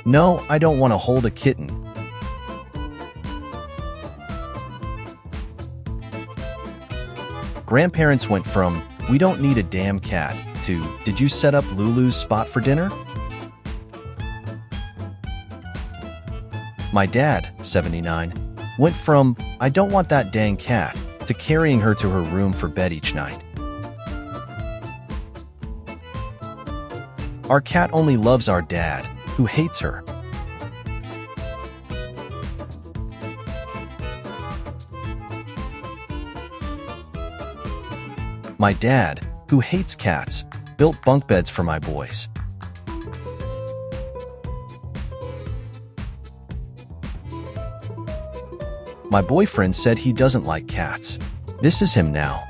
No, I don't want to hold a kitten. Grandparents went from, "We don't need a damn cat," to, "Did you set up Lulu's spot for dinner?" My dad, 79, went from, "I don't want that dang cat," to carrying her to her room for bed each night. Our cat only loves our dad, who hates her. My dad, who hates cats, built bunk beds for my boys. My boyfriend said he doesn't like cats. This is him now.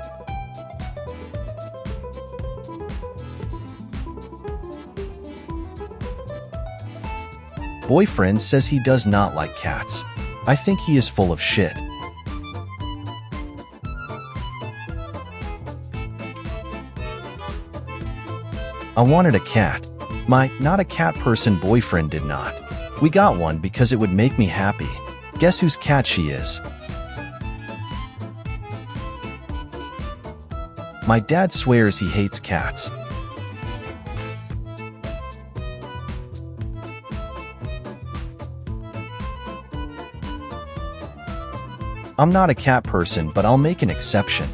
Boyfriend says he does not like cats. I think he is full of shit. I wanted a cat. My not a cat person boyfriend did not. We got one because it would make me happy. Guess whose cat she is? My dad swears he hates cats. I'm not a cat person, but I'll make an exception.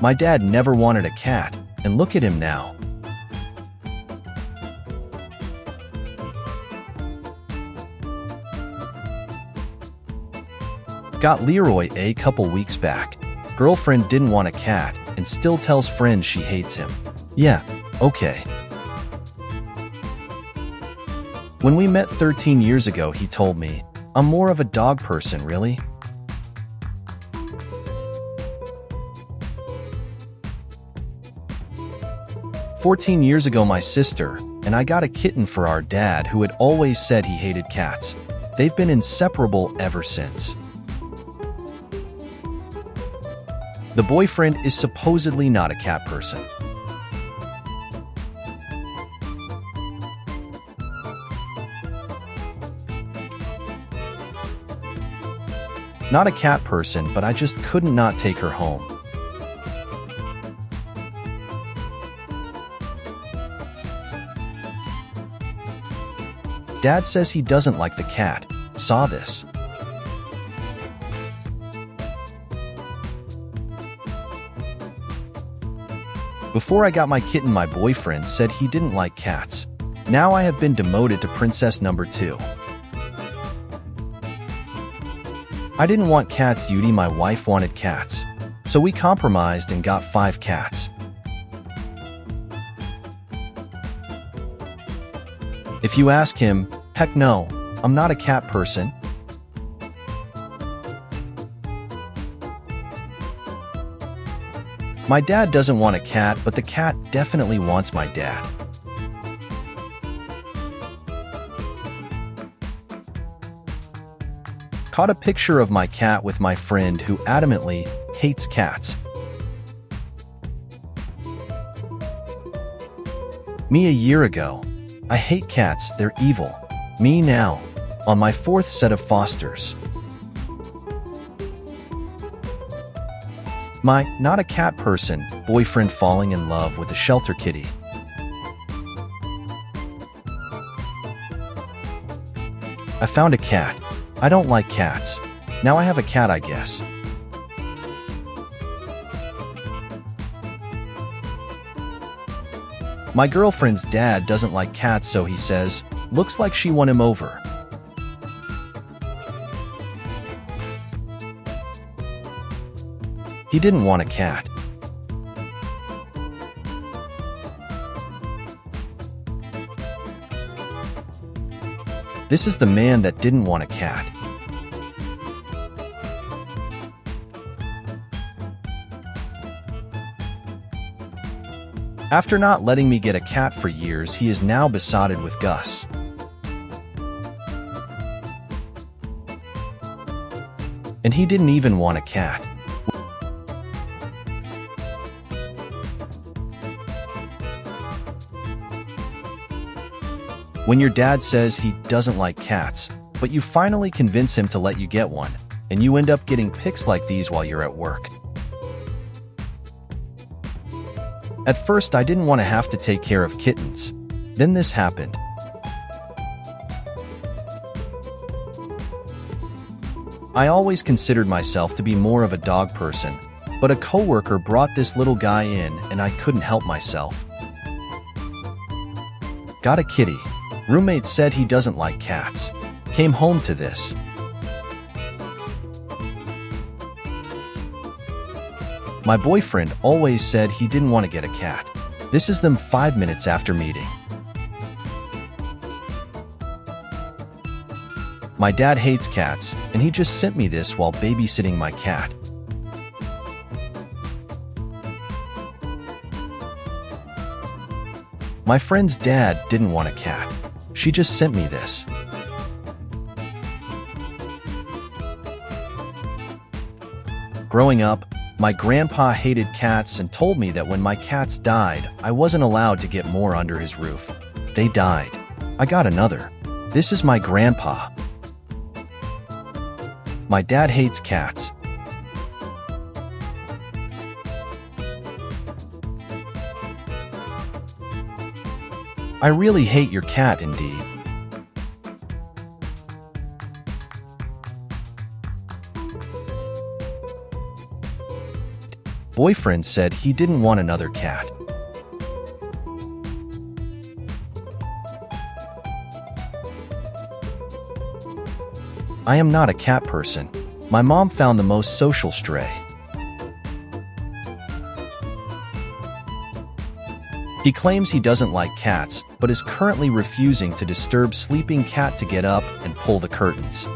My dad never wanted a cat, and look at him now. Got Leroy a couple weeks back. Girlfriend didn't want a cat, and still tells friends she hates him. Yeah, okay. When we met 13 years ago, he told me, "I'm more of a dog person, really." "14 years ago, my sister and I got a kitten for our dad, who had always said he hated cats. They've been inseparable ever since." The boyfriend is supposedly not a cat person. Not a cat person, but I just couldn't not take her home. Dad says he doesn't like the cat. Saw this. Before I got my kitten, my boyfriend said he didn't like cats. Now I have been demoted to princess number 2. I didn't want cats, Yudi. My wife wanted cats. So we compromised and got 5 cats. If you ask him, heck no, I'm not a cat person. My dad doesn't want a cat, but the cat definitely wants my dad. Caught a picture of my cat with my friend who adamantly hates cats. Me a year ago. I hate cats, they're evil. Me now. On my 4th set of fosters. My not a cat person boyfriend falling in love with a shelter kitty. I found a cat. I don't like cats. Now I have a cat, I guess. My girlfriend's dad doesn't like cats, so he says, looks like she won him over. He didn't want a cat. This is the man that didn't want a cat. After not letting me get a cat for years, he is now besotted with Gus. And he didn't even want a cat. When your dad says he doesn't like cats, but you finally convince him to let you get one, and you end up getting pics like these while you're at work. At first, I didn't want to have to take care of kittens. Then this happened. I always considered myself to be more of a dog person, but a coworker brought this little guy in and I couldn't help myself. Got a kitty. Roommate said he doesn't like cats. Came home to this. My boyfriend always said he didn't want to get a cat. This is them 5 minutes after meeting. My dad hates cats, and he just sent me this while babysitting my cat. My friend's dad didn't want a cat. She just sent me this. Growing up, my grandpa hated cats and told me that when my cats died, I wasn't allowed to get more under his roof. They died. I got another. This is my grandpa. My dad hates cats. I really hate your cat indeed. Boyfriend said he didn't want another cat. I am not a cat person. My mom found the most social stray. He claims he doesn't like cats, but is currently refusing to disturb sleeping cat to get up and pull the curtains.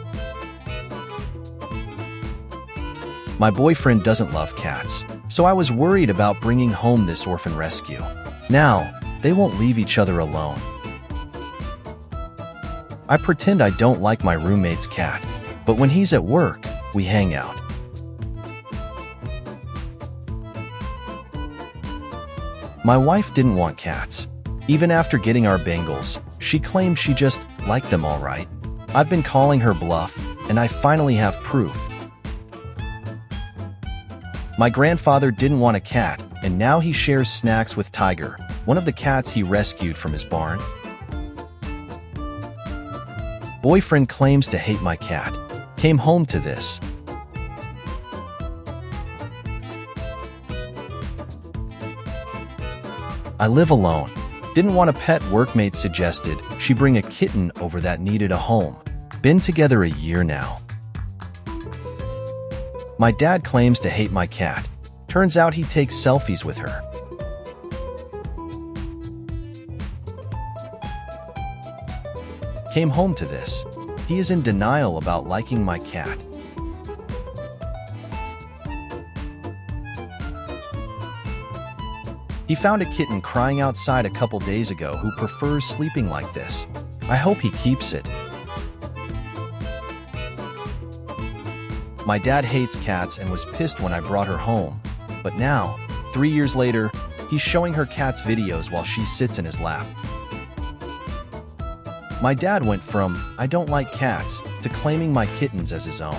My boyfriend doesn't love cats, so I was worried about bringing home this orphan rescue. Now, they won't leave each other alone. I pretend I don't like my roommate's cat, but when he's at work, we hang out. My wife didn't want cats. Even after getting our Bengals, she claimed she just liked them all right. I've been calling her bluff, and I finally have proof. My grandfather didn't want a cat, and now he shares snacks with Tiger, one of the cats he rescued from his barn. Boyfriend claims to hate my cat. Came home to this. I live alone. Didn't want a pet. Workmate suggested she bring a kitten over that needed a home. Been together a year now. My dad claims to hate my cat. Turns out he takes selfies with her. Came home to this. He is in denial about liking my cat. He found a kitten crying outside a couple days ago who prefers sleeping like this. I hope he keeps it. My dad hates cats and was pissed when I brought her home. But now, 3 years later, he's showing her cat's videos while she sits in his lap. My dad went from, I don't like cats, to claiming my kittens as his own.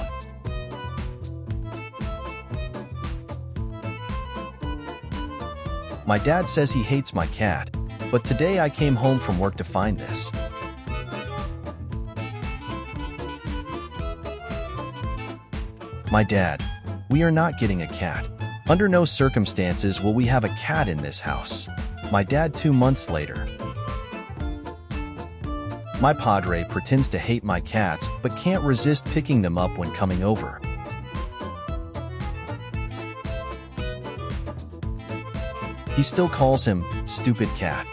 My dad says he hates my cat, but today I came home from work to find this. My dad, we are not getting a cat. Under no circumstances will we have a cat in this house. My dad 2 months later. My padre pretends to hate my cats, but can't resist picking them up when coming over. He still calls him stupid cat.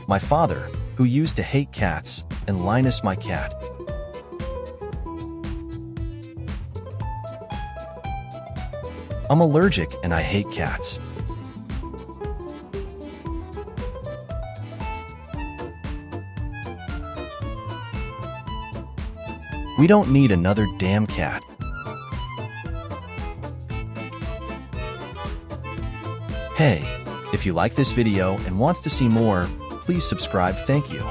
My father, who used to hate cats, and Linus my cat. I'm allergic and I hate cats. We don't need another damn cat. Hey, if you like this video and wants to see more, please subscribe. Thank you.